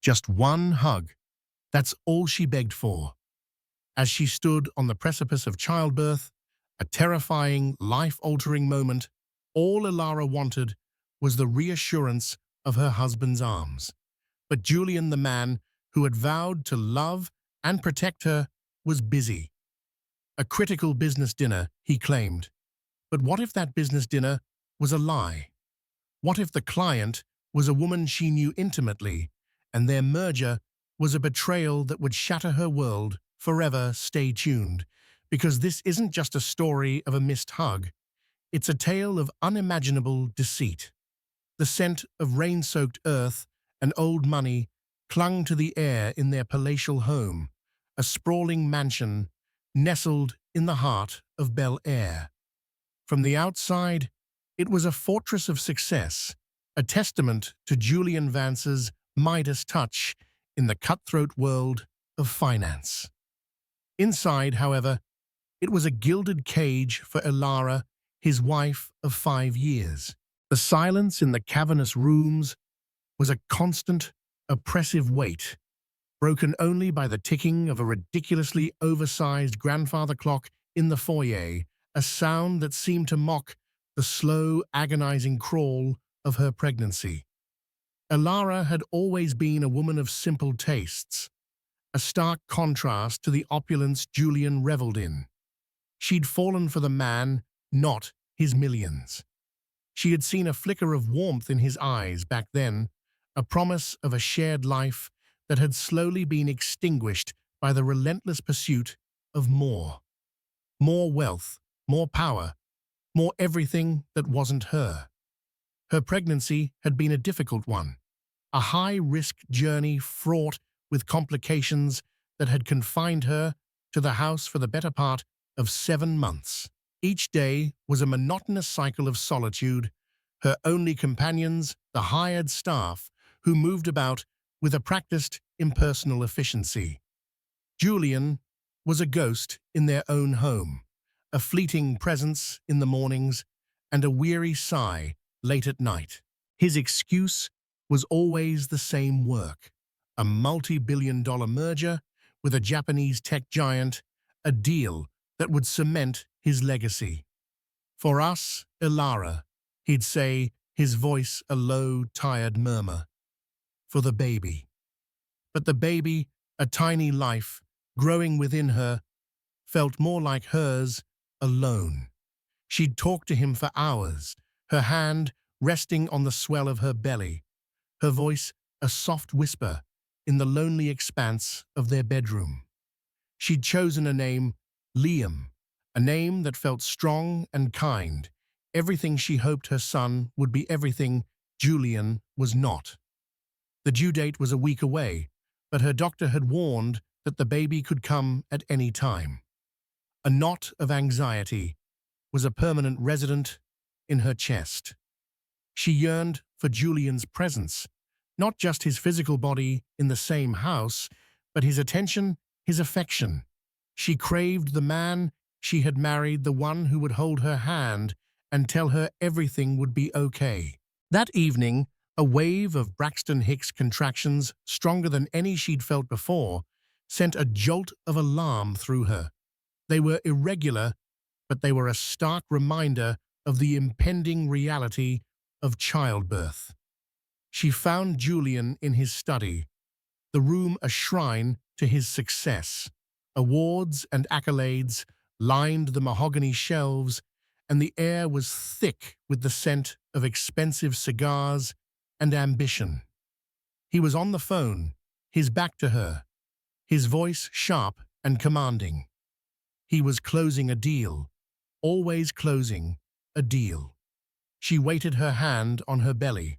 Just one hug. That's all she begged for. As she stood on the precipice of childbirth, a terrifying, life-altering moment, all Elara wanted was the reassurance of her husband's arms. But Julian, the man who had vowed to love and protect her, was busy. A critical business dinner, he claimed. But what if that business dinner was a lie? What if the client was a woman she knew intimately, and their merger was a betrayal that would shatter her world forever? Stay tuned, because this isn't just a story of a missed hug. It's a tale of unimaginable deceit. The scent of rain-soaked earth and old money clung to the air in their palatial home, a sprawling mansion nestled in the heart of Bel Air. From the outside, it was a fortress of success, a testament to Julian Vance's Midas touch in the cutthroat world of finance. Inside, however, it was a gilded cage for Elara, his wife of 5 years. The silence in the cavernous rooms was a constant, oppressive weight, broken only by the ticking of a ridiculously oversized grandfather clock in the foyer, a sound that seemed to mock the slow, agonizing crawl of her pregnancy. Elara had always been a woman of simple tastes, a stark contrast to the opulence Julian reveled in. She'd fallen for the man, not his millions. She had seen a flicker of warmth in his eyes back then, a promise of a shared life that had slowly been extinguished by the relentless pursuit of more. More wealth, more power, more everything that wasn't her. Her pregnancy had been a difficult one, a high-risk journey fraught with complications that had confined her to the house for the better part of 7 months. Each day was a monotonous cycle of solitude, her only companions the hired staff who moved about with a practiced impersonal efficiency. Julian was a ghost in their own home, a fleeting presence in the mornings and a weary sigh late at night. His excuse was always the same: work, a multi-billion-dollar merger with a Japanese tech giant, a deal that would cement his legacy. "For us, Elara," he'd say, his voice a low, tired murmur. "For the baby." But the baby, a tiny life growing within her, felt more like hers alone. She'd talk to him for hours, her hand resting on the swell of her belly, her voice a soft whisper in the lonely expanse of their bedroom. She'd chosen a name, Liam, a name that felt strong and kind, everything she hoped her son would be, everything Julian was not. The due date was a week away, but her doctor had warned that the baby could come at any time. A knot of anxiety was a permanent resident in her chest. She yearned for Julian's presence, not just his physical body in the same house, but his attention, his affection. She craved the man she had married, the one who would hold her hand and tell her everything would be okay. That evening, a wave of Braxton Hicks contractions, stronger than any she'd felt before, sent a jolt of alarm through her. They were irregular, but they were a stark reminder of the impending reality of childbirth. She found Julian in his study, the room a shrine to his success. Awards and accolades lined the mahogany shelves, and the air was thick with the scent of expensive cigars and ambition. He was on the phone, his back to her, his voice sharp and commanding. He was closing a deal, always closing a deal. She weighted her hand on her belly,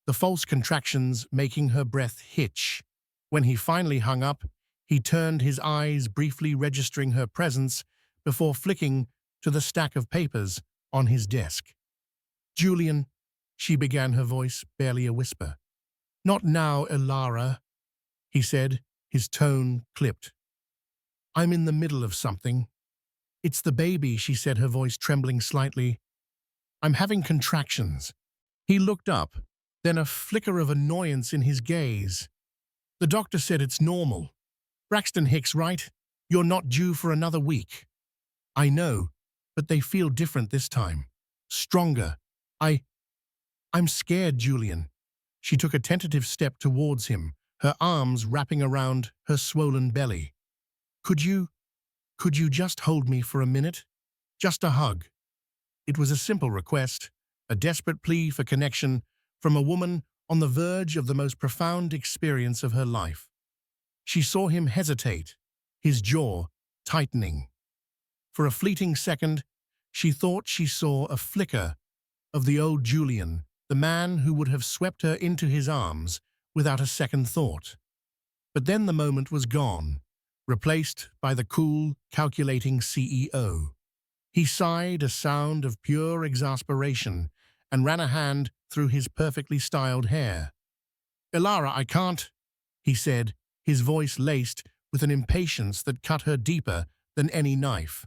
the false contractions making her breath hitch. When he finally hung up, he turned, his eyes briefly registering her presence before flicking to the stack of papers on his desk. "Julian," she began, her voice barely a whisper. "Not now, Elara," he said, his tone clipped. "I'm in the middle of something." "It's the baby," she said, her voice trembling slightly. "I'm having contractions." He looked up, then a flicker of annoyance in his gaze. The doctor said it's normal. Braxton Hicks, right? You're not due for another week. I know, but they feel different this time. Stronger. I'm scared, Julian. She took a tentative step towards him, her arms wrapping around her swollen belly. Could you just hold me for a minute? Just a hug. It was a simple request, a desperate plea for connection from a woman on the verge of the most profound experience of her life. She saw him hesitate, his jaw tightening. For a fleeting second, she thought she saw a flicker of the old Julian, the man who would have swept her into his arms without a second thought. But then the moment was gone, replaced by the cool, calculating CEO. He sighed a sound of pure exasperation and ran a hand through his perfectly styled hair. "Elara, I can't," he said, his voice laced with an impatience that cut her deeper than any knife.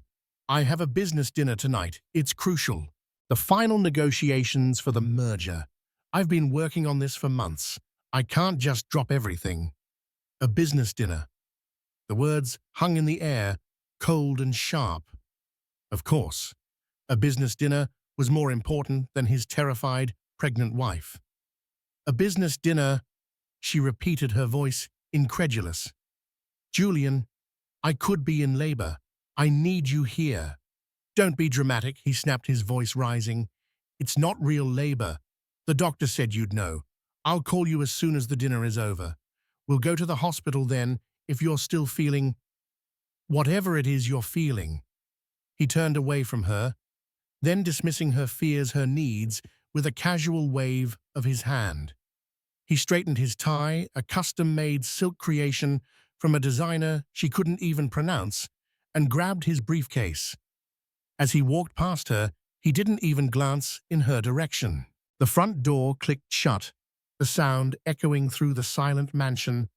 "I have a business dinner tonight. It's crucial. The final negotiations for the merger. I've been working on this for months. I can't just drop everything." A business dinner. The words hung in the air, cold and sharp. Of course, a business dinner was more important than his terrified, pregnant wife. "A business dinner," she repeated, her voice incredulous. "Julian, I could be in labor. I need you here." "Don't be dramatic," he snapped, his voice rising. "It's not real labor. The doctor said you'd know. I'll call you as soon as the dinner is over. We'll go to the hospital then if you're still feeling whatever it is you're feeling." He turned away from her, then dismissing her fears, her needs, with a casual wave of his hand. He straightened his tie, a custom-made silk creation from a designer she couldn't even pronounce, and grabbed his briefcase. As he walked past her, he didn't even glance in her direction. The front door clicked shut, the sound echoing through the silent mansion,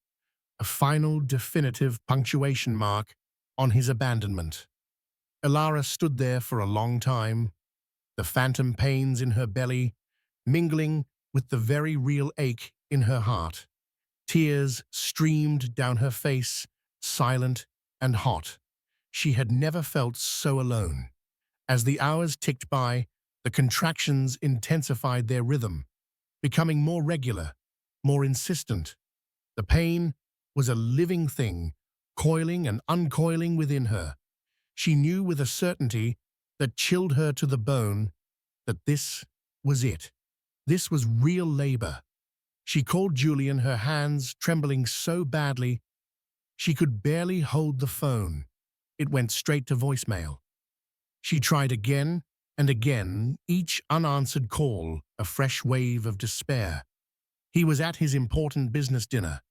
a final definitive punctuation mark on his abandonment. Elara stood there for a long time, the phantom pains in her belly mingling with the very real ache in her heart. Tears streamed down her face, silent and hot. She had never felt so alone. As the hours ticked by, the contractions intensified their rhythm, becoming more regular, more insistent. The pain was a living thing, coiling and uncoiling within her. She knew with a certainty that chilled her to the bone that this was it. This was real labor. She called Julian, her hands trembling so badly she could barely hold the phone. It went straight to voicemail. She tried again and again, each unanswered call a fresh wave of despair. He was at his important business dinner,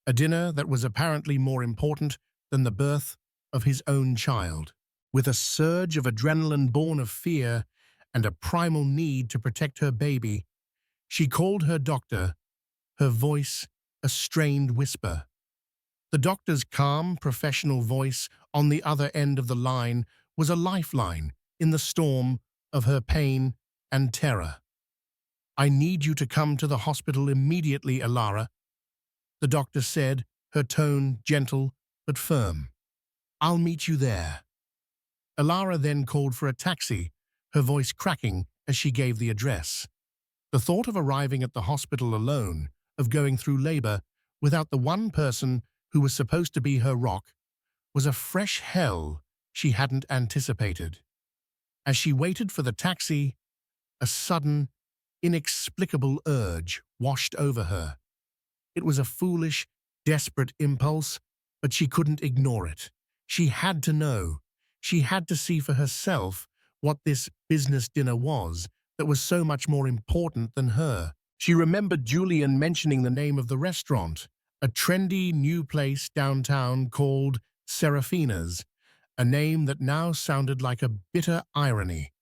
a dinner that was apparently more important than the birth of his own child. With a surge of adrenaline born of fear and a primal need to protect her baby, she called her doctor, her voice a strained whisper. The doctor's calm, professional voice on the other end of the line was a lifeline in the storm of her pain and terror. "I need you to come to the hospital immediately, Elara," the doctor said, her tone gentle but firm. "I'll meet you there." Elara then called for a taxi, her voice cracking as she gave the address. The thought of arriving at the hospital alone, of going through labor without the one person who was supposed to be her rock, was a fresh hell she hadn't anticipated. As she waited for the taxi, a sudden, inexplicable urge washed over her. It was a foolish, desperate impulse, but she couldn't ignore it. She had to know. She had to see for herself what this business dinner was that was so much more important than her. She remembered Julian mentioning the name of the restaurant, a trendy new place downtown called Serafina's, a name that now sounded like a bitter irony.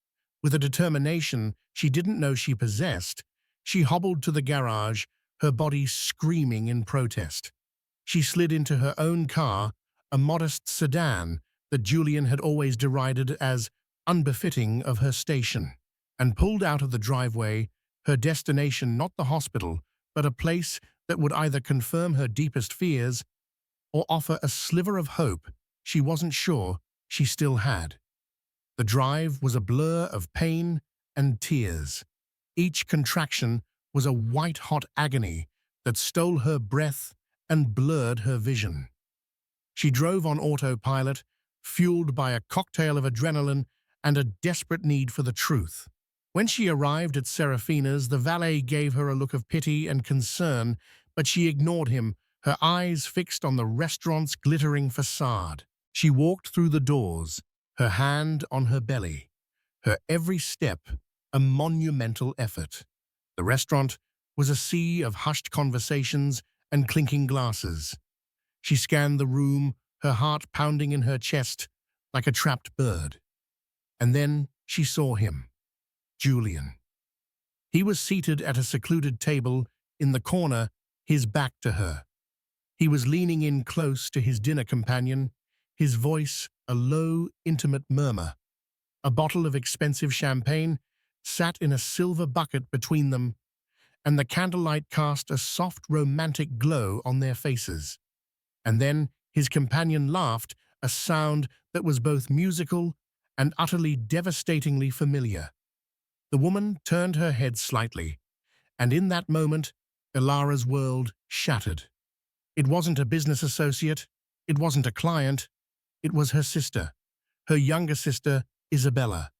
With a determination she didn't know she possessed, she hobbled to the garage, her body screaming in protest. She slid into her own car, a modest sedan that Julian had always derided as unbefitting of her station, and pulled out of the driveway, her destination not the hospital, but a place that would either confirm her deepest fears or offer a sliver of hope she wasn't sure she still had. The drive was a blur of pain and tears. Each contraction was a white-hot agony that stole her breath and blurred her vision. She drove on autopilot, fueled by a cocktail of adrenaline and a desperate need for the truth. When she arrived at Serafina's, the valet gave her a look of pity and concern, but she ignored him, her eyes fixed on the restaurant's glittering facade. She walked through the doors, her hand on her belly, her every step a monumental effort. The restaurant was a sea of hushed conversations and clinking glasses. She scanned the room, her heart pounding in her chest like a trapped bird. And then she saw him, Julian. He was seated at a secluded table in the corner, his back to her. He was leaning in close to his dinner companion, his voice a low, intimate murmur. A bottle of expensive champagne sat in a silver bucket between them, and the candlelight cast a soft, romantic glow on their faces. And then his companion laughed, a sound that was both musical and utterly devastatingly familiar. The woman turned her head slightly, and in that moment, Elara's world shattered. It wasn't a business associate, it wasn't a client, it was her sister, her younger sister, Isabella,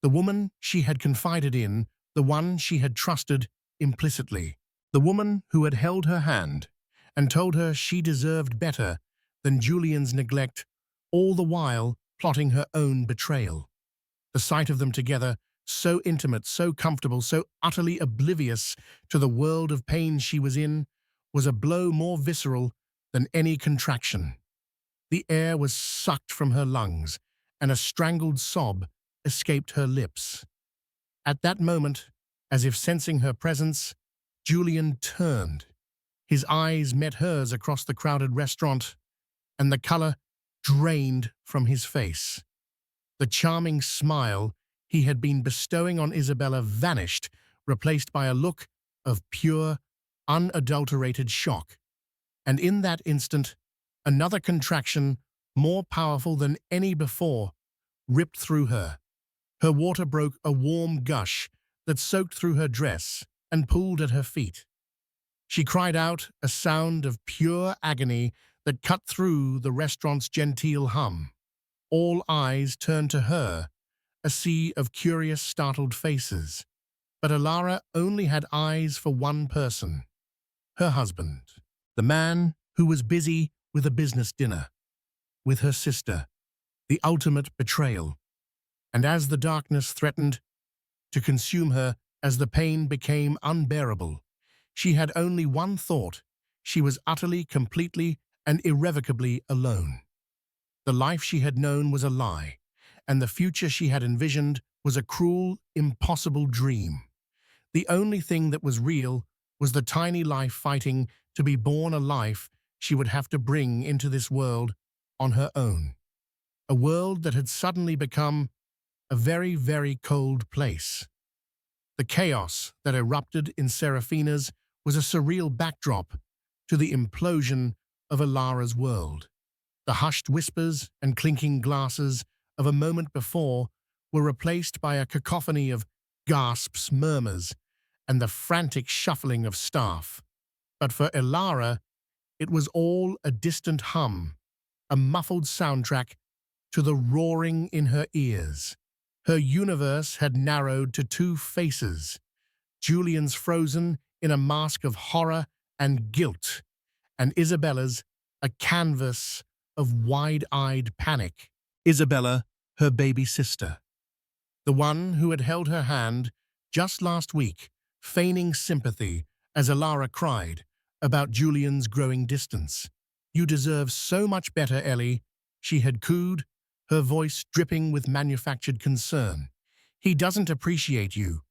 the woman she had confided in, the one she had trusted implicitly, the woman who had held her hand and told her she deserved better than Julian's neglect, all the while plotting her own betrayal. The sight of them together, so intimate, so comfortable, so utterly oblivious to the world of pain she was in, was a blow more visceral than any contraction. The air was sucked from her lungs, and a strangled sob escaped her lips. At that moment, as if sensing her presence, Julian turned. His eyes met hers across the crowded restaurant, and the color drained from his face. The charming smile he had been bestowing on Isabella vanished, replaced by a look of pure, unadulterated shock. And in that instant, another contraction, more powerful than any before, ripped through her. Her water broke a warm gush that soaked through her dress and pooled at her feet. She cried out, a sound of pure agony that cut through the restaurant's genteel hum. All eyes turned to her, a sea of curious, startled faces. But Elara only had eyes for one person, her husband, the man who was busy with a business dinner, with her sister, the ultimate betrayal. And as the darkness threatened to consume her, as the pain became unbearable, she had only one thought: she was utterly, completely, and irrevocably alone. The life she had known was a lie, and the future she had envisioned was a cruel, impossible dream. The only thing that was real was the tiny life fighting to be born, a life she would have to bring into this world on her own. A world that had suddenly become a very, very cold place. The chaos that erupted in Serafina's was a surreal backdrop to the implosion of Elara's world. The hushed whispers and clinking glasses of a moment before were replaced by a cacophony of gasps, murmurs, and the frantic shuffling of staff. But for Elara, it was all a distant hum, a muffled soundtrack to the roaring in her ears. Her universe had narrowed to two faces: Julian's frozen in a mask of horror and guilt, and Isabella's a canvas of wide-eyed panic. Isabella, her baby sister, the one who had held her hand just last week, feigning sympathy as Elara cried about Julian's growing distance. "You deserve so much better, Ellie," she had cooed, her voice dripping with manufactured concern. "He doesn't appreciate you."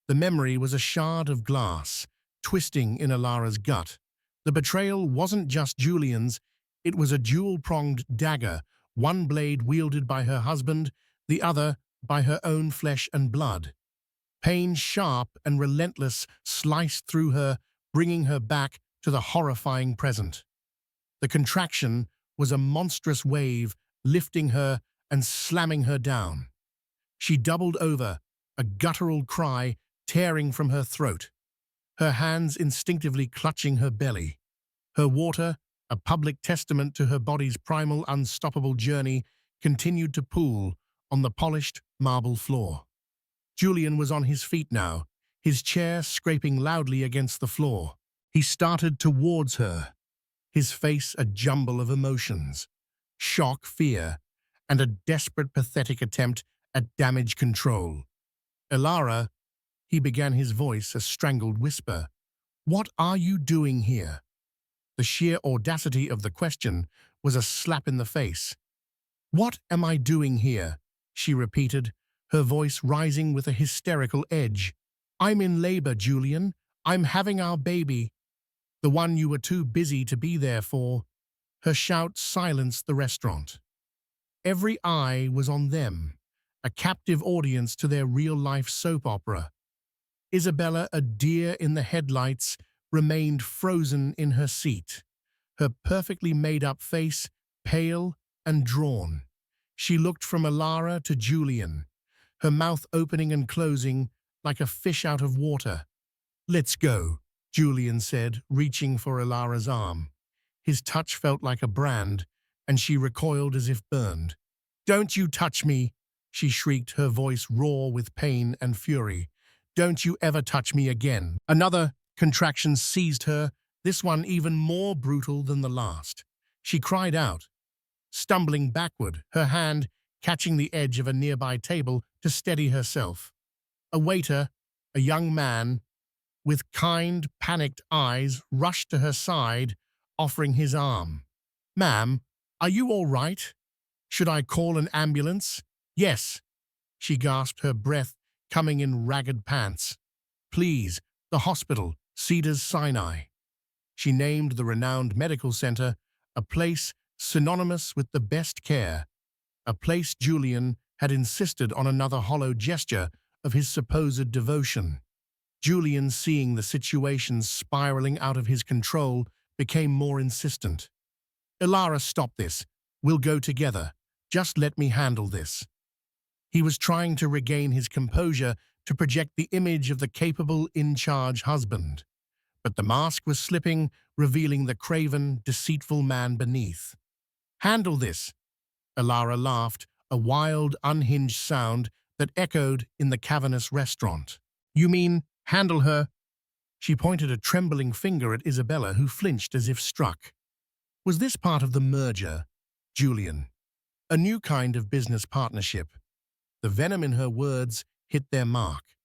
The memory was a shard of glass, twisting in Elara's gut. The betrayal wasn't just Julian's, it was a dual-pronged dagger, one blade wielded by her husband, the other by her own flesh and blood. Pain, sharp and relentless, sliced through her, bringing her back to the horrifying present. The contraction was a monstrous wave lifting her and slamming her down. She doubled over, a guttural cry tearing from her throat, her hands instinctively clutching her belly. Her water, a public testament to her body's primal, unstoppable journey, continued to pool on the polished marble floor. Julian was on his feet now, his chair scraping loudly against the floor. He started towards her, his face a jumble of emotions, shock, fear, and a desperate, pathetic attempt at damage control. "Elara," he began, his voice a strangled whisper. "What are you doing here?" The sheer audacity of the question was a slap in the face. "What am I doing here?" she repeated, her voice rising with a hysterical edge. "I'm in labor, Julian. I'm having our baby. The one you were too busy to be there for." Her shout silenced the restaurant. Every eye was on them, a captive audience to their real-life soap opera. Isabella, a deer in the headlights, remained frozen in her seat, her perfectly made-up face pale and drawn. She looked from Elara to Julian, her mouth opening and closing like a fish out of water. "Let's go," Julian said, reaching for Elara's arm. His touch felt like a brand, and she recoiled as if burned. "Don't you touch me!" she shrieked, her voice raw with pain and fury. "Don't you ever touch me again!" Another contraction seized her, this one even more brutal than the last. She cried out, stumbling backward, her hand catching the edge of a nearby table to steady herself. A waiter, a young man, with kind, panicked eyes, rushed to her side, offering his arm. "Ma'am, are you all right? Should I call an ambulance?" "Yes," she gasped, her breath coming in ragged pants. "Please, the hospital, Cedars Sinai." She named the renowned medical center, a place synonymous with the best care, a place Julian had insisted on, another hollow gesture of his supposed devotion. Julian, seeing the situation spiraling out of his control, became more insistent. "Elara, stop this. We'll go together. Just let me handle this." He was trying to regain his composure, to project the image of the capable, in-charge husband. But the mask was slipping, revealing the craven, deceitful man beneath. "Handle this," Elara laughed, a wild, unhinged sound that echoed in the cavernous restaurant. "You mean handle her?" She pointed a trembling finger at Isabella, who flinched as if struck. Was this part of the merger, Julian? A new kind of business partnership? The venom in her words hit their mark.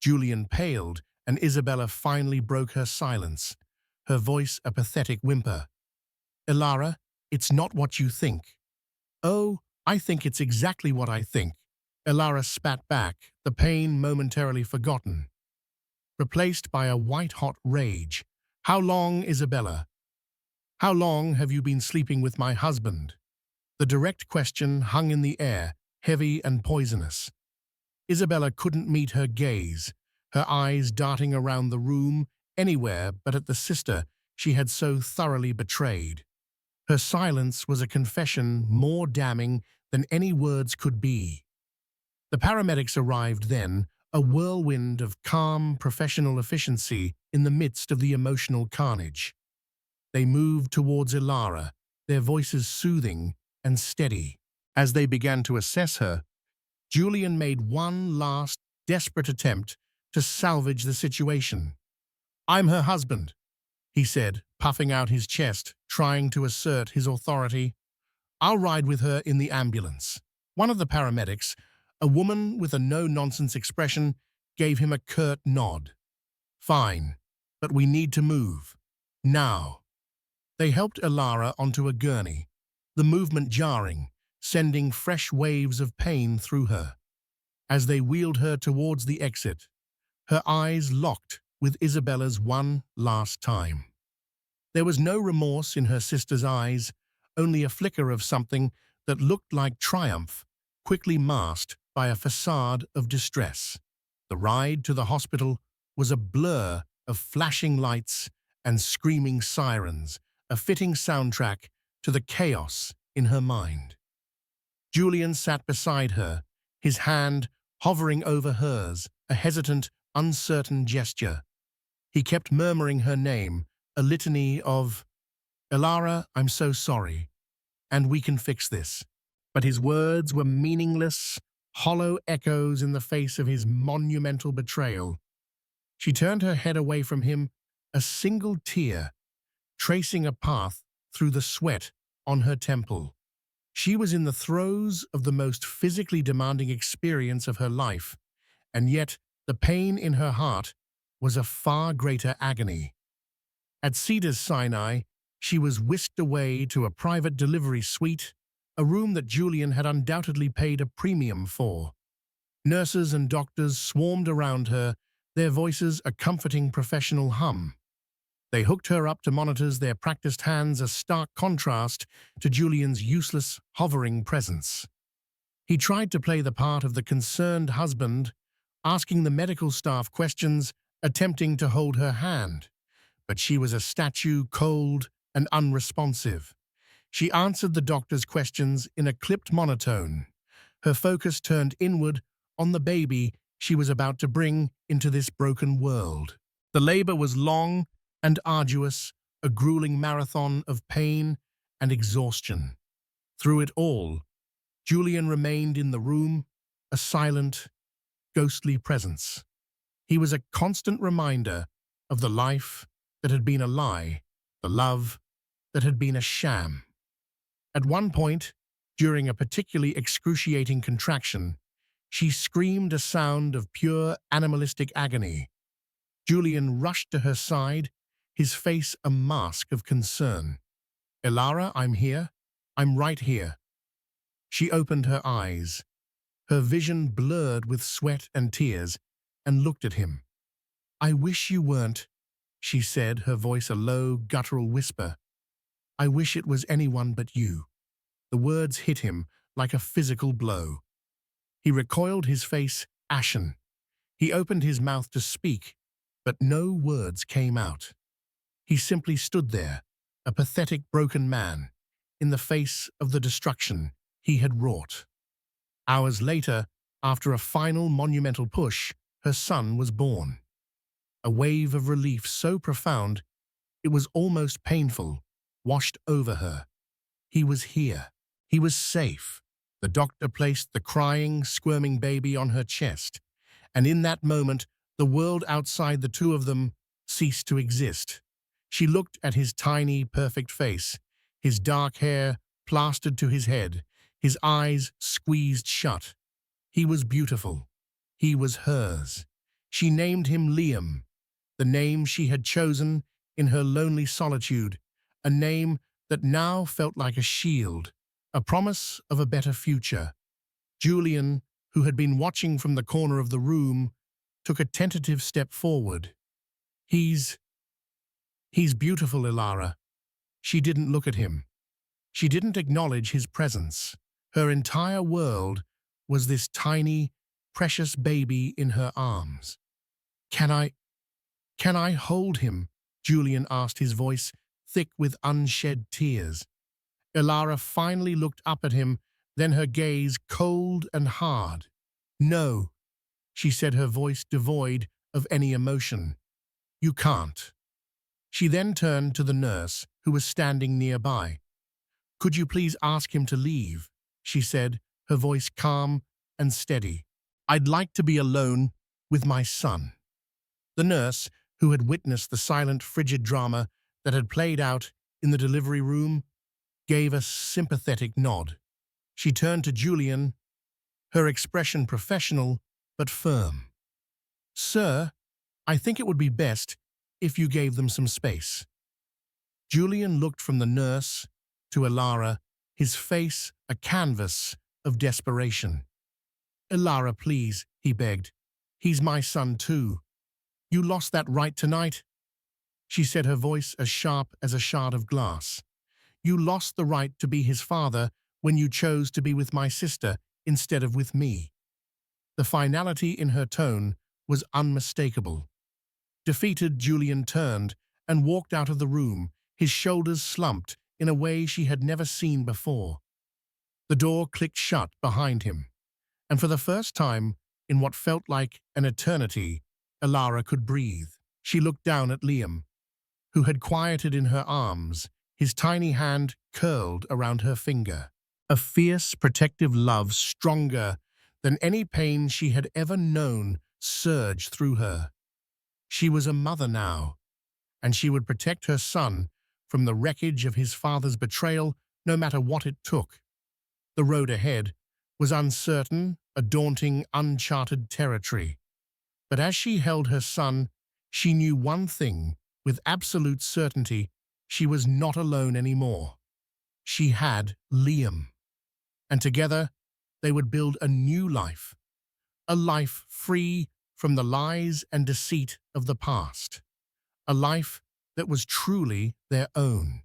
Julian paled, and Isabella finally broke her silence, her voice a pathetic whimper. "Elara, it's not what you think." "Oh, I think it's exactly what I think." Elara spat back, the pain momentarily forgotten, replaced by a white-hot rage. "How long, Isabella? How long have you been sleeping with my husband?" The direct question hung in the air, heavy and poisonous. Isabella couldn't meet her gaze, her eyes darting around the room, anywhere but at the sister she had so thoroughly betrayed. Her silence was a confession more damning than any words could be. The paramedics arrived then, a whirlwind of calm, professional efficiency in the midst of the emotional carnage. They moved towards Elara, their voices soothing and steady. As they began to assess her, Julian made one last, desperate attempt to salvage the situation. "I'm her husband," he said, puffing out his chest, trying to assert his authority. "I'll ride with her in the ambulance." One of the paramedics, a woman with a no-nonsense expression, gave him a curt nod. "Fine, but we need to move. Now." They helped Elara onto a gurney, the movement jarring, sending fresh waves of pain through her. As they wheeled her towards the exit, her eyes locked with Isabella's one last time. There was no remorse in her sister's eyes, only a flicker of something that looked like triumph, quickly masked by a facade of distress. The ride to the hospital was a blur of flashing lights and screaming sirens, a fitting soundtrack to the chaos in her mind. Julian sat beside her, his hand hovering over hers, a hesitant, uncertain gesture. He kept murmuring her name, a litany of, "Elara, I'm so sorry, and we can fix this." But his words were meaningless, hollow echoes in the face of his monumental betrayal. She turned her head away from him, a single tear tracing a path through the sweat on her temple. She was in the throes of the most physically demanding experience of her life, and yet the pain in her heart was a far greater agony. At Cedars Sinai, she was whisked away to a private delivery suite, a room that Julian had undoubtedly paid a premium for. Nurses and doctors swarmed around her, their voices a comforting professional hum. They hooked her up to monitors, their practiced hands a stark contrast to Julian's useless, hovering presence. He tried to play the part of the concerned husband, asking the medical staff questions, attempting to hold her hand. But she was a statue, cold and unresponsive. She answered the doctor's questions in a clipped monotone, her focus turned inward on the baby she was about to bring into this broken world. The labor was long and arduous, a grueling marathon of pain and exhaustion. Through it all, Julian remained in the room, a silent, ghostly presence. He was a constant reminder of the life that had been a lie, the love that had been a sham. At one point, during a particularly excruciating contraction, she screamed a sound of pure animalistic agony. Julian rushed to her side, his face a mask of concern. "Elara, I'm here. I'm right here." She opened her eyes, her vision blurred with sweat and tears, and looked at him. "I wish you weren't," she said, her voice a low, guttural whisper. "I wish it was anyone but you." The words hit him like a physical blow. He recoiled, his face ashen. He opened his mouth to speak, but no words came out. He simply stood there, a pathetic, broken man, in the face of the destruction he had wrought. Hours later, after a final monumental push, her son was born. A wave of relief so profound it was almost painful washed over her. He was here. He was safe. The doctor placed the crying, squirming baby on her chest, and in that moment, the world outside the two of them ceased to exist. She looked at his tiny, perfect face, his dark hair plastered to his head, his eyes squeezed shut. He was beautiful. He was hers. She named him Liam, the name she had chosen in her lonely solitude, a name that now felt like a shield, a promise of a better future. Julian, who had been watching from the corner of the room, took a tentative step forward. He's beautiful, Elara." She didn't look at him. She didn't acknowledge his presence. Her entire world was this tiny, precious baby in her arms. Can I hold him?" Julian asked, his voice thick with unshed tears. Elara finally looked up at him, then her gaze cold and hard. "No," she said, her voice devoid of any emotion. "You can't." She then turned to the nurse, who was standing nearby. "Could you please ask him to leave?" she said, her voice calm and steady. "I'd like to be alone with my son." The nurse, who had witnessed the silent, frigid drama that had played out in the delivery room, gave a sympathetic nod. She turned to Julian, her expression professional but firm. "Sir, I think it would be best if you gave them some space." Julian looked from the nurse to Elara, his face a canvas of desperation. "Elara, please," he begged. "He's my son too. You lost that right tonight," she said, her voice as sharp as a shard of glass. "You lost the right to be his father when you chose to be with my sister instead of with me." The finality in her tone was unmistakable. Defeated, Julian turned and walked out of the room, his shoulders slumped in a way she had never seen before. The door clicked shut behind him, and for the first time in what felt like an eternity, Elara could breathe. She looked down at Liam, who had quieted in her arms, his tiny hand curled around her finger. A fierce, protective love stronger than any pain she had ever known surged through her. She was a mother now, and she would protect her son from the wreckage of his father's betrayal, no matter what it took. The road ahead was uncertain, a daunting, uncharted territory. But as she held her son, she knew one thing with absolute certainty: she was not alone anymore. She had Liam, and together they would build a new life, a life free from the lies and deceit of the past, a life that was truly their own.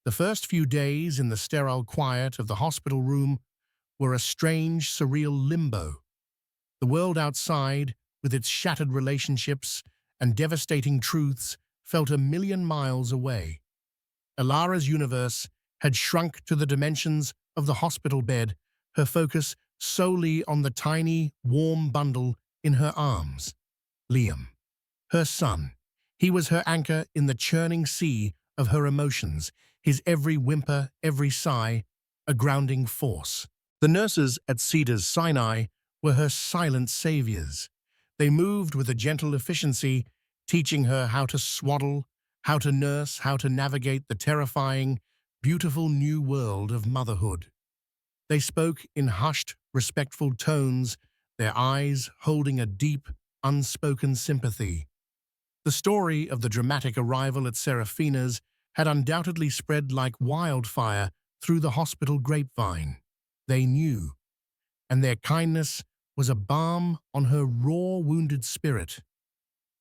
The first few days in the sterile quiet of the hospital room were a strange, surreal limbo. The world outside, with its shattered relationships and devastating truths, felt a million miles away. Elara's universe had shrunk to the dimensions of the hospital bed, her focus solely on the tiny, warm bundle in her arms. Liam, her son. He was her anchor in the churning sea of her emotions, his every whimper, every sigh, a grounding force. The nurses at Cedars Sinai were her silent saviors. They moved with a gentle efficiency, teaching her how to swaddle, how to nurse, how to navigate the terrifying, beautiful new world of motherhood. They spoke in hushed, respectful tones, their eyes holding a deep, unspoken sympathy. The story of the dramatic arrival at Serafina's had undoubtedly spread like wildfire through the hospital grapevine. They knew, and their kindness was a balm on her raw, wounded spirit.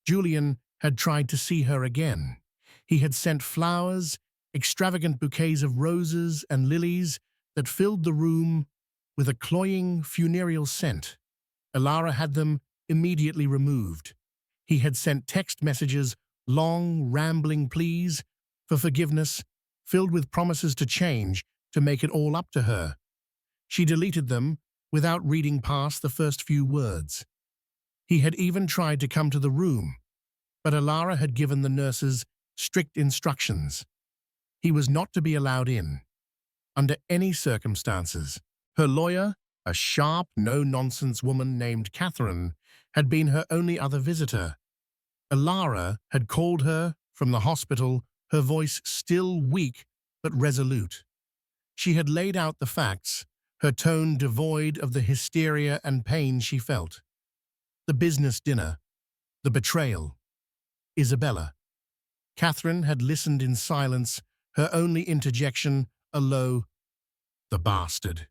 Julian had tried to see her again. He had sent flowers, extravagant bouquets of roses and lilies that filled the room with a cloying, funereal scent. Elara had them immediately removed. He had sent text messages, long, rambling pleas for forgiveness, filled with promises to change, to make it all up to her. She deleted them without reading past the first few words. He had even tried to come to the room, but Elara had given the nurses strict instructions. He was not to be allowed in, under any circumstances. Her lawyer, a sharp, no-nonsense woman named Catherine, had been her only other visitor. Elara had called her from the hospital, her voice still weak but resolute. She had laid out the facts, her tone devoid of the hysteria and pain she felt. The business dinner, the betrayal, Isabella. Catherine had listened in silence, her only interjection a low, "The bastard."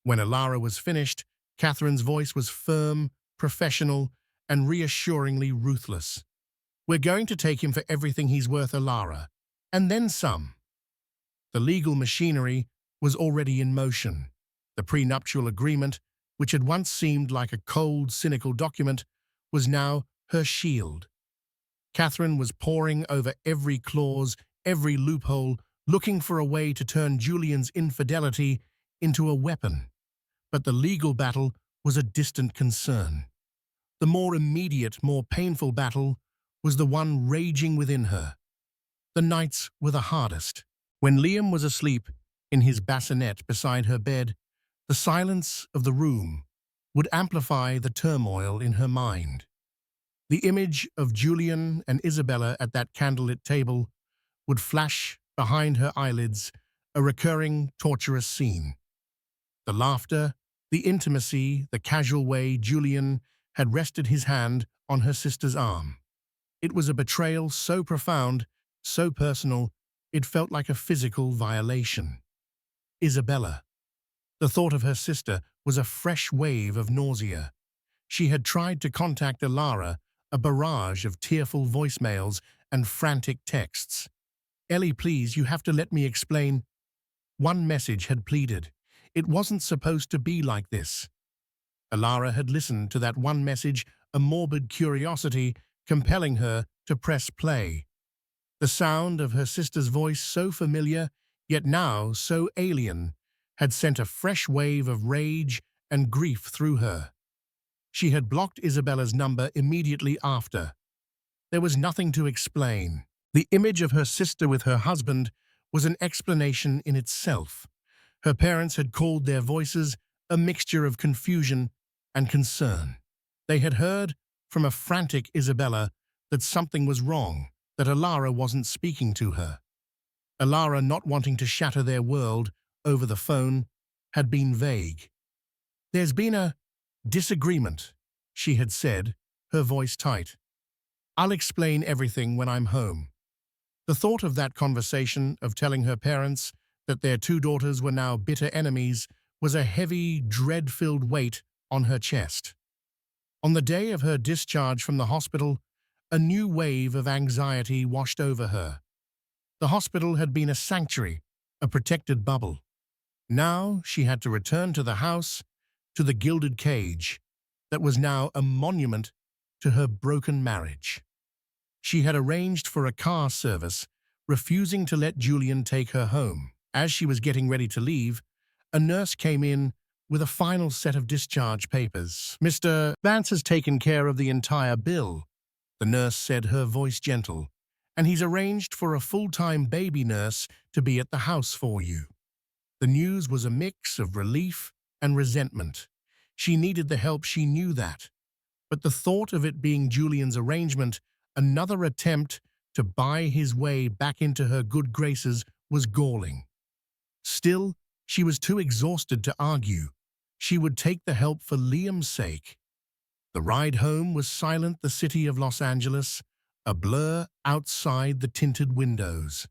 When Elara was finished, Catherine's voice was firm, professional, and reassuringly ruthless. "We're going to take him for everything he's worth, Elara, and then some." The legal machinery was already in motion. The prenuptial agreement, which had once seemed like a cold, cynical document, was now her shield. Catherine was poring over every clause, every loophole, looking for a way to turn Julian's infidelity into a weapon. But the legal battle was a distant concern. The more immediate, more painful battle was the one raging within her. The nights were the hardest. When Liam was asleep in his bassinet beside her bed, the silence of the room would amplify the turmoil in her mind. The image of Julian and Isabella at that candlelit table would flash behind her eyelids, a recurring, torturous scene. The laughter, the intimacy, the casual way Julian had rested his hand on her sister's arm. It was a betrayal so profound, so personal, it felt like a physical violation. Isabella. The thought of her sister was a fresh wave of nausea. She had tried to contact Elara, a barrage of tearful voicemails and frantic texts. "Ellie, please, you have to let me explain." One message had pleaded. It wasn't supposed to be like this. Elara had listened to that one message, a morbid curiosity compelling her to press play. The sound of her sister's voice, so familiar, yet now so alien, had sent a fresh wave of rage and grief through her. She had blocked Isabella's number immediately after. There was nothing to explain. The image of her sister with her husband was an explanation in itself. Her parents had called their voices a mixture of confusion and concern. They had heard from a frantic Isabella that something was wrong, that Elara wasn't speaking to her. Elara, not wanting to shatter their world over the phone, had been vague. "There's been a disagreement," she had said, her voice tight. "I'll explain everything when I'm home." The thought of that conversation, of telling her parents that their two daughters were now bitter enemies, was a heavy, dread-filled weight on her chest. On the day of her discharge from the hospital, a new wave of anxiety washed over her. The hospital had been a sanctuary, a protected bubble. Now she had to return to the house, to the gilded cage, that was now a monument to her broken marriage. She had arranged for a car service, refusing to let Julian take her home. As she was getting ready to leave, a nurse came in with a final set of discharge papers. "Mr. Vance has taken care of the entire bill," the nurse said, her voice gentle, "and he's arranged for a full-time baby nurse to be at the house for you." The news was a mix of relief and resentment. She needed the help, she knew that. But the thought of it being Julian's arrangement, another attempt to buy his way back into her good graces, was galling. Still, she was too exhausted to argue. She would take the help for Liam's sake. The ride home was silent, the city of Los Angeles, a blur outside the tinted windows.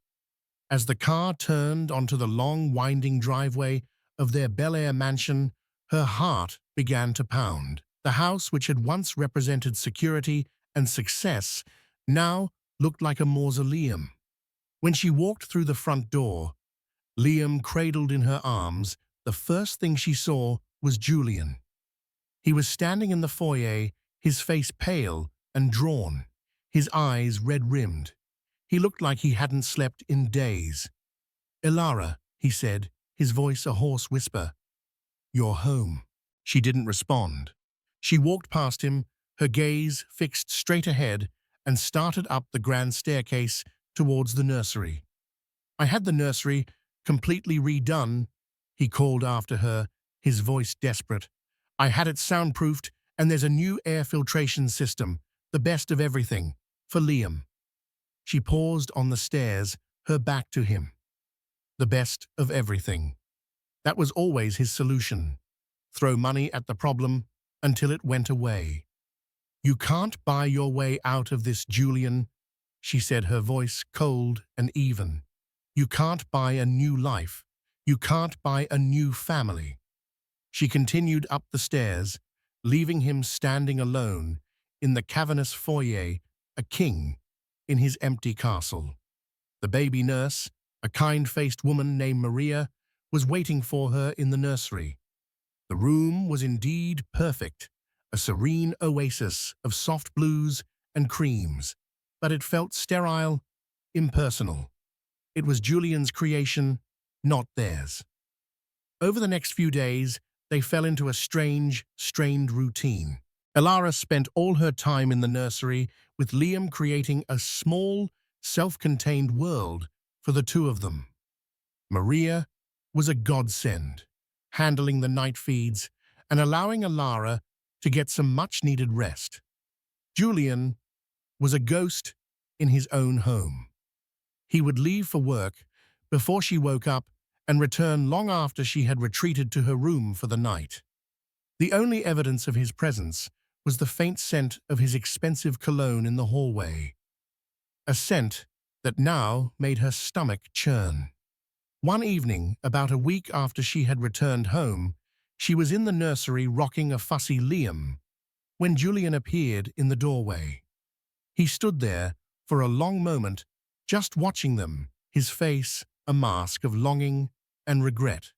As the car turned onto the long, winding driveway of their Bel Air mansion, her heart began to pound. The house, which had once represented security and success, now looked like a mausoleum. When she walked through the front door, Liam cradled in her arms, the first thing she saw was Julian. He was standing in the foyer, his face pale and drawn, his eyes red-rimmed. He looked like he hadn't slept in days. "Elara," he said, his voice a hoarse whisper. "You're home." She didn't respond. She walked past him, her gaze fixed straight ahead, and started up the grand staircase towards the nursery. "I had the nursery completely redone," he called after her, his voice desperate. "I had it soundproofed, and there's a new air filtration system, the best of everything, for Liam." She paused on the stairs, her back to him. The best of everything. That was always his solution. Throw money at the problem until it went away. "You can't buy your way out of this, Julian," she said, her voice cold and even. "You can't buy a new life. You can't buy a new family." She continued up the stairs, leaving him standing alone in the cavernous foyer, a king in his empty castle. The baby nurse, a kind-faced woman named Maria, was waiting for her in the nursery. The room was indeed perfect, a serene oasis of soft blues and creams, but it felt sterile, impersonal. It was Julian's creation, not theirs. Over the next few days, they fell into a strange, strained routine. Elara spent all her time in the nursery, with Liam creating a small, self-contained world for the two of them. Maria was a godsend, handling the night feeds and allowing Elara to get some much-needed rest. Julian was a ghost in his own home. He would leave for work before she woke up and return long after she had retreated to her room for the night. The only evidence of his presence was the faint scent of his expensive cologne in the hallway, a scent that now made her stomach churn. One evening, about a week after she had returned home, she was in the nursery rocking a fussy Liam when Julian appeared in the doorway. He stood there for a long moment, just watching them, his face a mask of longing and regret.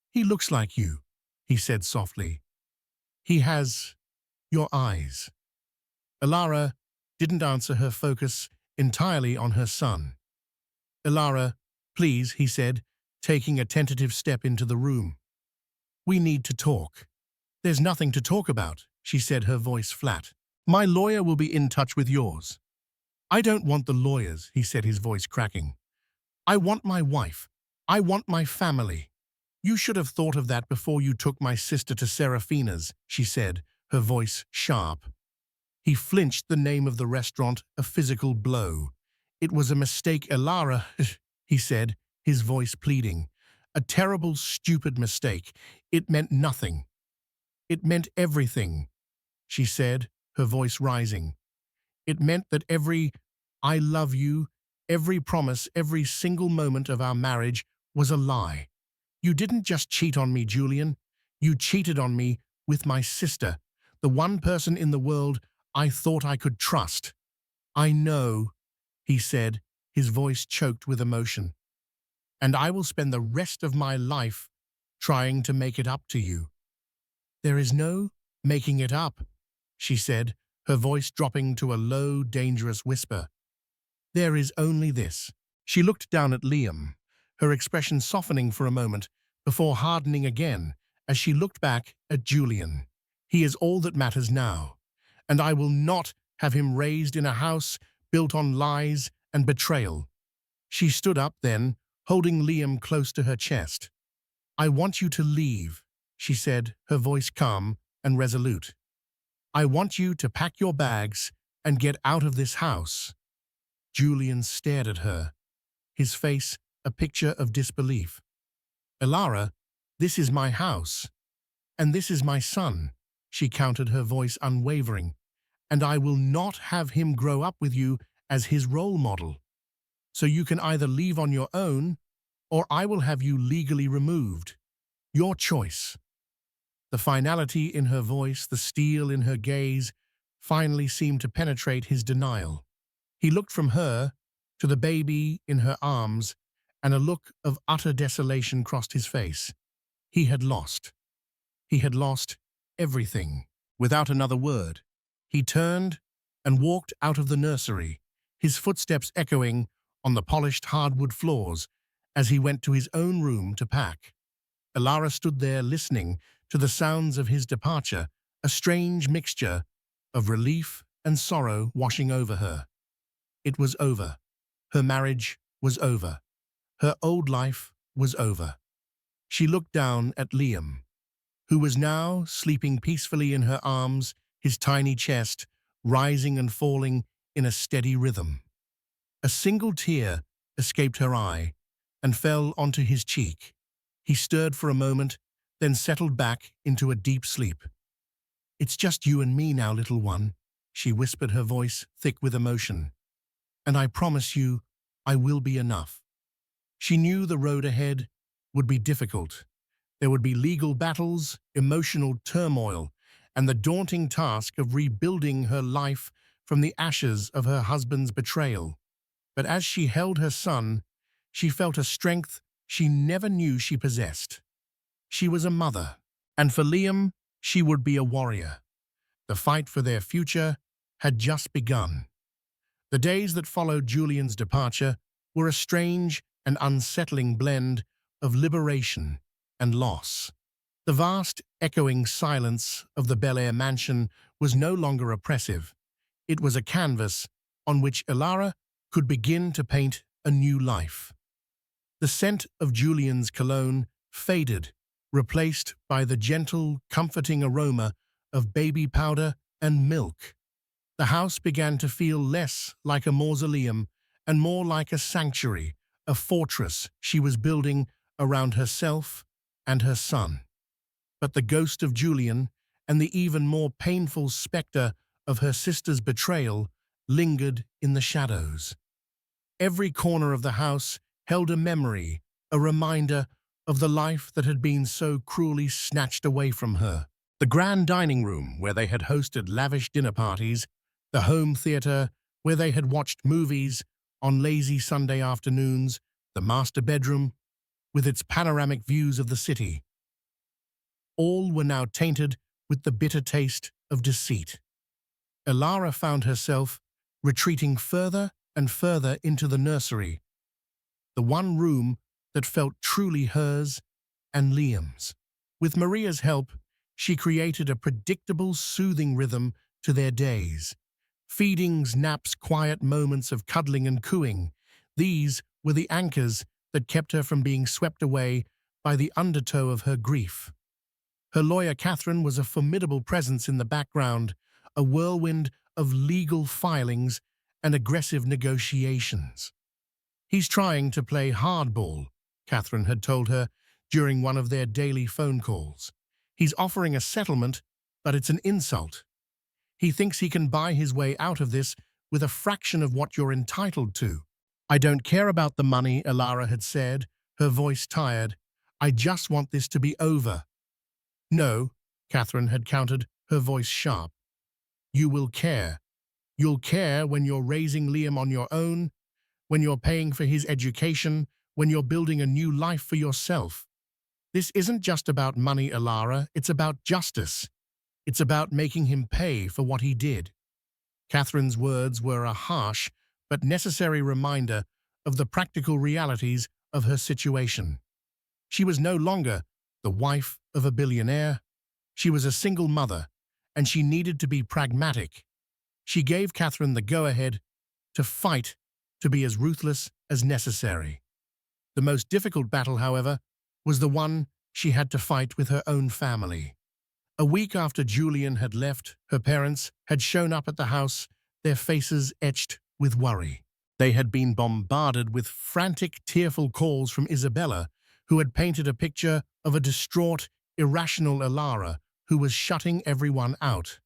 "He looks like you," he said softly. "He has your eyes." Elara didn't answer, her focus entirely on her son. "Elara, please," he said, taking a tentative step into the room. "We need to talk." "There's nothing to talk about," she said, her voice flat. "My lawyer will be in touch with yours." "I don't want the lawyers," he said, his voice cracking. "I want my wife. I want my family." "You should have thought of that before you took my sister to Serafina's," she said, her voice sharp. He flinched, the name of the restaurant a physical blow. "It was a mistake, Elara," he said, his voice pleading. "A terrible, stupid mistake. It meant nothing." "It meant everything," she said, her voice rising. "It meant that every 'I love you,' every promise, every single moment of our marriage was a lie. You didn't just cheat on me, Julian. You cheated on me with my sister, the one person in the world I thought I could trust." "I know," he said, his voice choked with emotion. "And I will spend the rest of my life trying to make it up to you." "There is no making it up," she said, her voice dropping to a low, dangerous whisper. "There is only this." She looked down at Liam, her expression softening for a moment before hardening again as she looked back at Julian. "He is all that matters now, and I will not have him raised in a house built on lies and betrayal." She stood up then, holding Liam close to her chest. "I want you to leave," she said, her voice calm and resolute. "I want you to pack your bags and get out of this house." Julian stared at her, his face a picture of disbelief. "Elara, this is my house, and this is my son," she countered, her voice unwavering, "and I will not have him grow up with you as his role model. So you can either leave on your own, or I will have you legally removed. Your choice." The finality in her voice, the steel in her gaze, finally seemed to penetrate his denial. He looked from her to the baby in her arms, and a look of utter desolation crossed his face. He had lost. He had lost everything. Without another word, he turned and walked out of the nursery, his footsteps echoing on the polished hardwood floors as he went to his own room to pack. Elara stood there listening to the sounds of his departure, a strange mixture of relief and sorrow washing over her. It was over. Her marriage was over. Her old life was over. She looked down at Liam, who was now sleeping peacefully in her arms, his tiny chest rising and falling in a steady rhythm. A single tear escaped her eye and fell onto his cheek. He stirred for a moment, then settled back into a deep sleep. "It's just you and me now, little one," she whispered, her voice thick with emotion. "And I promise you, I will be enough." She knew the road ahead would be difficult. There would be legal battles, emotional turmoil, and the daunting task of rebuilding her life from the ashes of her husband's betrayal. But as she held her son, she felt a strength she never knew she possessed. She was a mother, and for Liam, she would be a warrior. The fight for their future had just begun. The days that followed Julian's departure were a strange and unsettling blend of liberation and loss. The vast, echoing silence of the Bel Air mansion was no longer oppressive. It was a canvas on which Elara could begin to paint a new life. The scent of Julian's cologne faded, replaced by the gentle, comforting aroma of baby powder and milk. The house began to feel less like a mausoleum and more like a sanctuary, a fortress she was building around herself and her son. But the ghost of Julian and the even more painful specter of her sister's betrayal lingered in the shadows. Every corner of the house held a memory, a reminder of the life that had been so cruelly snatched away from her. The grand dining room where they had hosted lavish dinner parties, the home theater where they had watched movies on lazy Sunday afternoons, the master bedroom with its panoramic views of the city. All were now tainted with the bitter taste of deceit. Elara found herself retreating further and further into the nursery, the one room that felt truly hers and Liam's. With Maria's help, she created a predictable, soothing rhythm to their days. Feedings, naps, quiet moments of cuddling and cooing. These were the anchors that kept her from being swept away by the undertow of her grief. Her lawyer, Catherine, was a formidable presence in the background, a whirlwind of legal filings and aggressive negotiations. "He's trying to play hardball," Catherine had told her during one of their daily phone calls. "He's offering a settlement, but it's an insult. He thinks he can buy his way out of this with a fraction of what you're entitled to." "I don't care about the money," Elara had said, her voice tired. "I just want this to be over." "No," Catherine had countered, her voice sharp. "You will care. You'll care when you're raising Liam on your own, when you're paying for his education, when you're building a new life for yourself. This isn't just about money, Elara, it's about justice. It's about making him pay for what he did." Catherine's words were a harsh but necessary reminder of the practical realities of her situation. She was no longer the wife of a billionaire. She was a single mother, and she needed to be pragmatic. She gave Catherine the go-ahead to fight, to be as ruthless as necessary. The most difficult battle, however, was the one she had to fight with her own family. A week after Julian had left, her parents had shown up at the house, their faces etched with worry. They had been bombarded with frantic, tearful calls from Isabella, who had painted a picture of a distraught, irrational Elara who was shutting everyone out.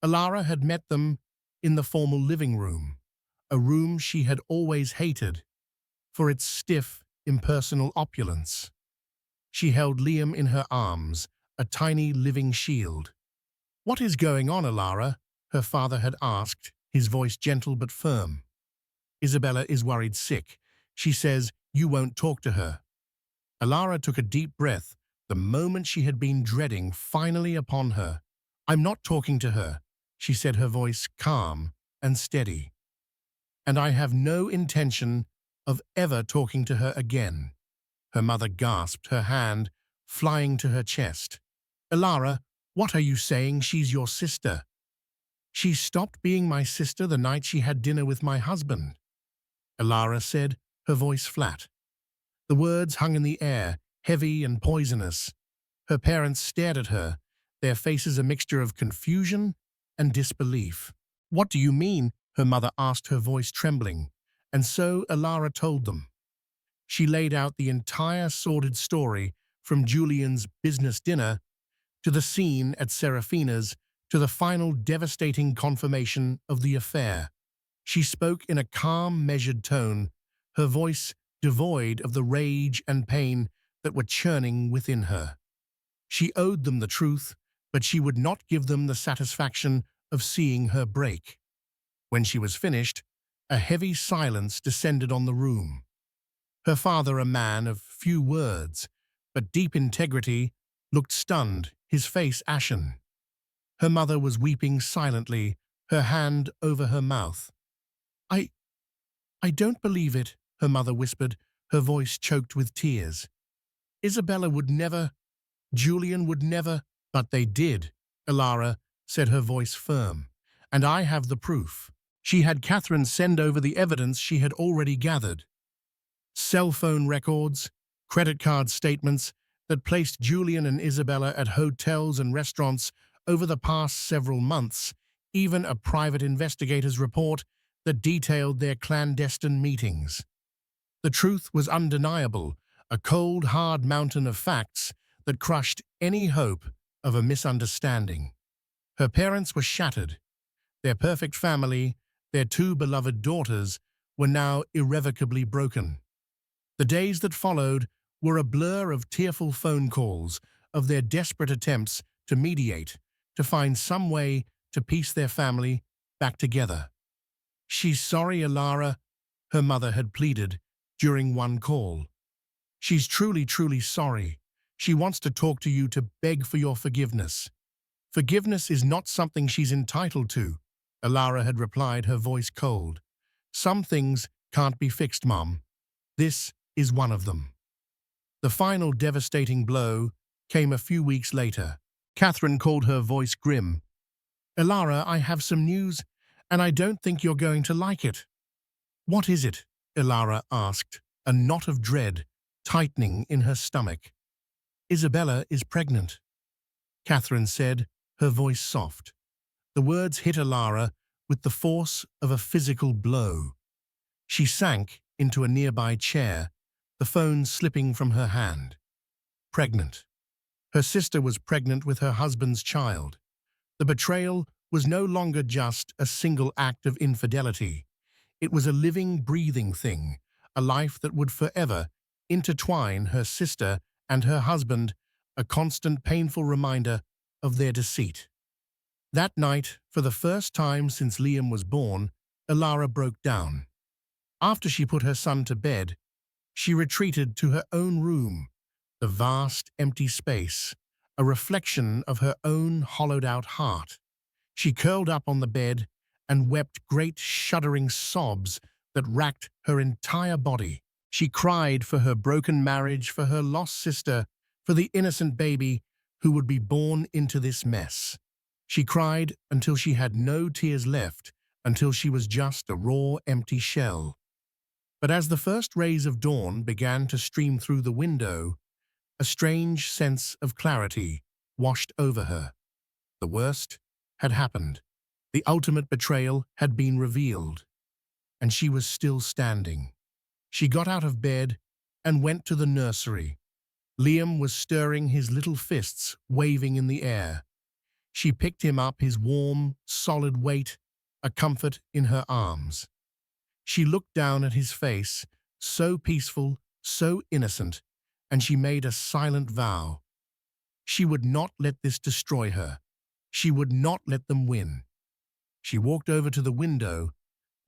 Elara had met them in the formal living room, a room she had always hated for its stiff, impersonal opulence. She held Liam in her arms, a tiny living shield. "What is going on, Elara?" her father had asked, his voice gentle but firm. "Isabella is worried sick. She says you won't talk to her." Elara took a deep breath, the moment she had been dreading finally upon her. "I'm not talking to her," she said, her voice calm and steady. "And I have no intention of ever talking to her again." Her mother gasped, her hand flying to her chest. "Elara, what are you saying? She's your sister." "She stopped being my sister the night she had dinner with my husband," Elara said, her voice flat. The words hung in the air, heavy and poisonous. Her parents stared at her, their faces a mixture of confusion and disbelief. "What do you mean?" her mother asked, her voice trembling. And so Elara told them. She laid out the entire sordid story, from Julian's business dinner to the scene at Serafina's to the final devastating confirmation of the affair. She spoke in a calm, measured tone, her voice devoid of the rage and pain that were churning within her. She owed them the truth, but she would not give them the satisfaction of seeing her break. When she was finished, a heavy silence descended on the room. Her father, a man of few words, but deep integrity, looked stunned, his face ashen. Her mother was weeping silently, her hand over her mouth. I don't believe it," her mother whispered, her voice choked with tears. "Isabella would never, Julian would never." "But they did," Elara said, her voice firm. "And I have the proof." She had Catherine send over the evidence she had already gathered. Cell phone records, credit card statements that placed Julian and Isabella at hotels and restaurants over the past several months, even a private investigator's report that detailed their clandestine meetings. The truth was undeniable, a cold, hard mountain of facts that crushed any hope of a misunderstanding. Her parents were shattered. Their perfect family, their two beloved daughters, were now irrevocably broken. The days that followed were a blur of tearful phone calls, of their desperate attempts to mediate, to find some way to piece their family back together. "She's sorry, Elara," her mother had pleaded during one call. "She's truly, truly sorry. She wants to talk to you to beg for your forgiveness." "Forgiveness is not something she's entitled to," Elara had replied, her voice cold. Some things can't be fixed, Mom. This is one of them. The final devastating blow came a few weeks later. Catherine called, her voice grim. Elara, I have some news, and I don't think you're going to like it. What is it? Elara asked, a knot of dread tightening in her stomach. Isabella is pregnant, Catherine said, her voice soft. The words hit Elara with the force of a physical blow. She sank into a nearby chair, the phone slipping from her hand. Pregnant. Her sister was pregnant with her husband's child. The betrayal was no longer just a single act of infidelity. It was a living, breathing thing, a life that would forever intertwine her sister and her husband, a constant, painful reminder of their deceit. That night, for the first time since Liam was born, Elara broke down. After she put her son to bed, she retreated to her own room, the vast, empty space, a reflection of her own hollowed-out heart. She curled up on the bed and wept great, shuddering sobs that racked her entire body. She cried for her broken marriage, for her lost sister, for the innocent baby who would be born into this mess. She cried until she had no tears left, until she was just a raw, empty shell. But as the first rays of dawn began to stream through the window, a strange sense of clarity washed over her. The worst had happened. The ultimate betrayal had been revealed, and she was still standing. She got out of bed and went to the nursery. Liam was stirring, his little fists waving in the air. She picked him up, his warm, solid weight, a comfort in her arms. She looked down at his face, so peaceful, so innocent, and she made a silent vow. She would not let this destroy her. She would not let them win. She walked over to the window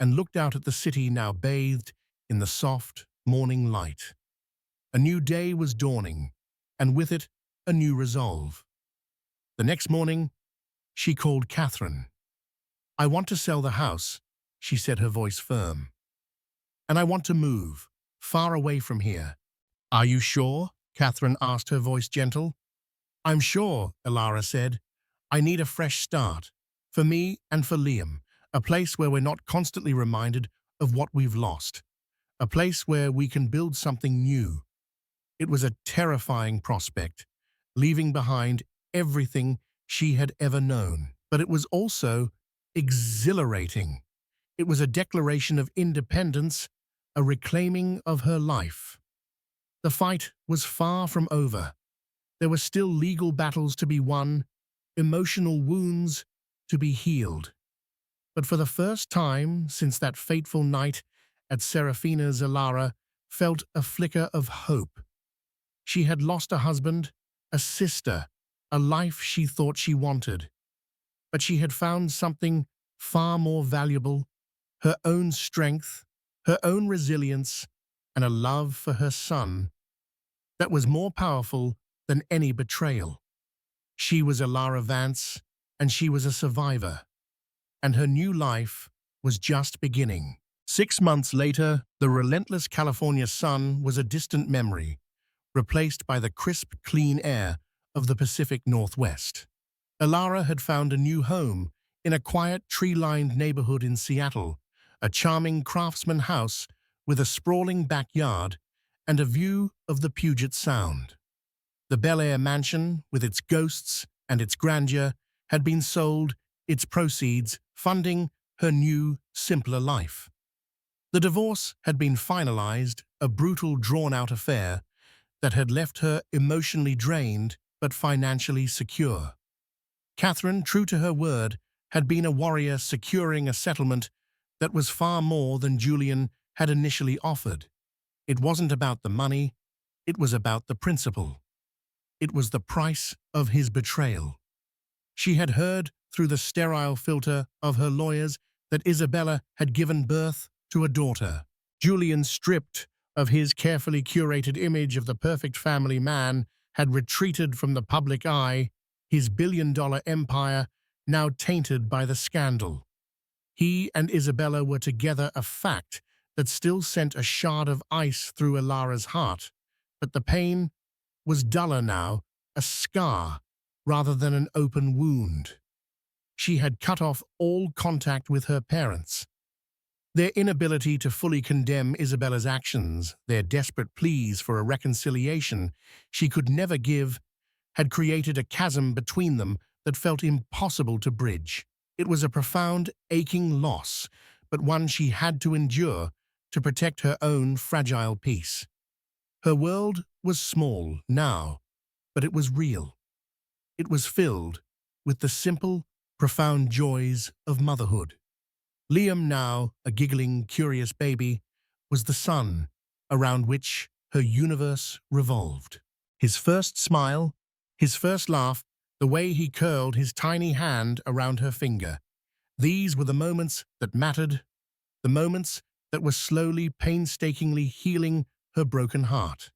and looked out at the city now bathed in the soft morning light. A new day was dawning, and with it, a new resolve. The next morning, she called Catherine. I want to sell the house, she said, her voice firm. And I want to move, far away from here. Are you sure? Catherine asked, her voice gentle. I'm sure, Elara said. I need a fresh start, for me and for Liam, a place where we're not constantly reminded of what we've lost, a place where we can build something new. It was a terrifying prospect, leaving behind everything she had ever known. But it was also exhilarating. It was a declaration of independence, a reclaiming of her life. The fight was far from over. There were still legal battles to be won, emotional wounds to be healed. But for the first time since that fateful night at Serafina's, Elara felt a flicker of hope. She had lost a husband, a sister, a life she thought she wanted. But she had found something far more valuable, her own strength, her own resilience, and a love for her son that was more powerful than any betrayal. She was Elara Vance, and she was a survivor, and her new life was just beginning. 6 months later, the relentless California sun was a distant memory, replaced by the crisp, clean air of the Pacific Northwest. Elara had found a new home in a quiet, tree-lined neighborhood in Seattle, a charming craftsman house with a sprawling backyard and a view of the Puget Sound. The Bel Air mansion, with its ghosts and its grandeur, had been sold, its proceeds funding her new, simpler life. The divorce had been finalized, a brutal, drawn-out affair that had left her emotionally drained but financially secure. Catherine, true to her word, had been a warrior securing a settlement that was far more than Julian had initially offered. It wasn't about the money, it was about the principle. It was the price of his betrayal. She had heard through the sterile filter of her lawyers that Isabella had given birth to a daughter. Julian, stripped of his carefully curated image of the perfect family man, had retreated from the public eye, his billion-dollar empire now tainted by the scandal. He and Isabella were together, a fact that still sent a shard of ice through Elara's heart. But the pain was duller now, a scar rather than an open wound. She had cut off all contact with her parents. Their inability to fully condemn Isabella's actions, their desperate pleas for a reconciliation she could never give, had created a chasm between them that felt impossible to bridge. It was a profound, aching loss, but one she had to endure to protect her own fragile peace. Her world was small now, but it was real. It was filled with the simple, profound joys of motherhood. Liam, now a giggling, curious baby, was the sun around which her universe revolved. His first smile, his first laugh, the way he curled his tiny hand around her finger. These were the moments that mattered, the moments that were slowly, painstakingly healing her broken heart.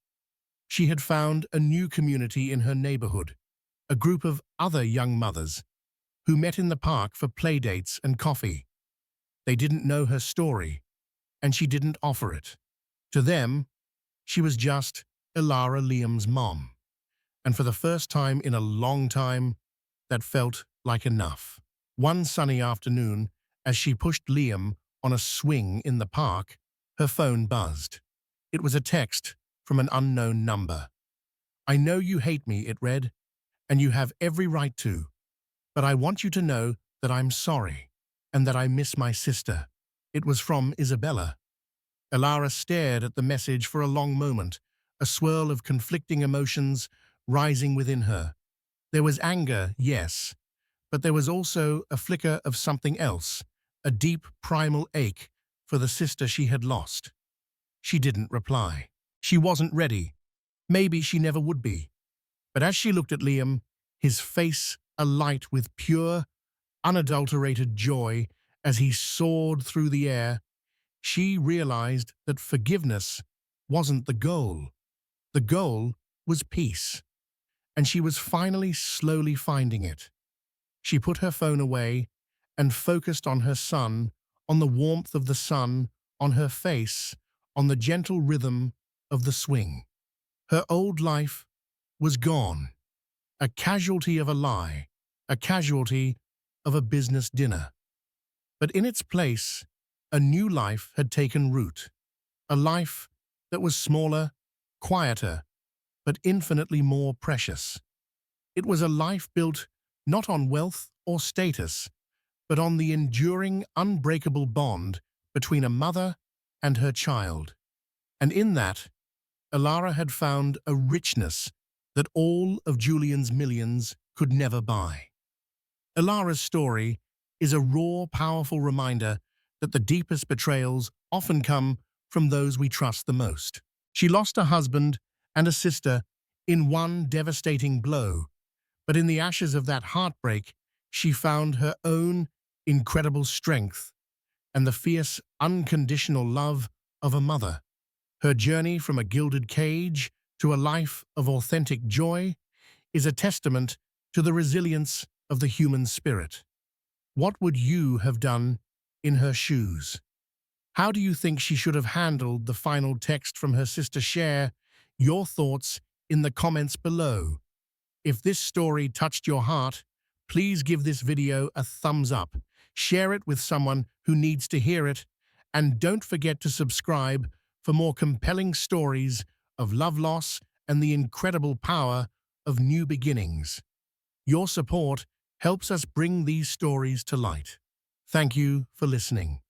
She had found a new community in her neighborhood, a group of other young mothers who met in the park for playdates and coffee. They didn't know her story, and she didn't offer it. To them, she was just Elara, Liam's mom. And for the first time in a long time, that felt like enough. One sunny afternoon, as she pushed Liam on a swing in the park, her phone buzzed. It was a text from an unknown number. "I know you hate me," it read, "and you have every right to. But I want you to know that I'm sorry, and that I miss my sister." It was from Isabella. Elara stared at the message for a long moment, a swirl of conflicting emotions rising within her. There was anger, yes, but there was also a flicker of something else, a deep, primal ache for the sister she had lost. She didn't reply. She wasn't ready. Maybe she never would be. But as she looked at Liam, his face alight with pure, unadulterated joy as he soared through the air, she realized that forgiveness wasn't the goal. The goal was peace, and she was finally slowly finding it. She put her phone away and focused on her son, on the warmth of the sun, on her face, on the gentle rhythm of the swing. Her old life was gone, a casualty of a lie, a casualty of a business dinner. But in its place, a new life had taken root, a life that was smaller, quieter, but infinitely more precious. It was a life built not on wealth or status, but on the enduring, unbreakable bond between a mother and her child. And in that, Elara had found a richness that all of Julian's millions could never buy. Elara's story is a raw, powerful reminder that the deepest betrayals often come from those we trust the most. She lost a husband and a sister in one devastating blow, but in the ashes of that heartbreak, she found her own incredible strength and the fierce, unconditional love of a mother. Her journey from a gilded cage to a life of authentic joy is a testament to the resilience of the human spirit. What would you have done in her shoes? How do you think she should have handled the final text from her sister? Share your thoughts in the comments below. If this story touched your heart, please give this video a thumbs up. Share it with someone who needs to hear it, and don't forget to subscribe for more compelling stories of love loss and the incredible power of new beginnings. Your support helps us bring these stories to light. Thank you for listening.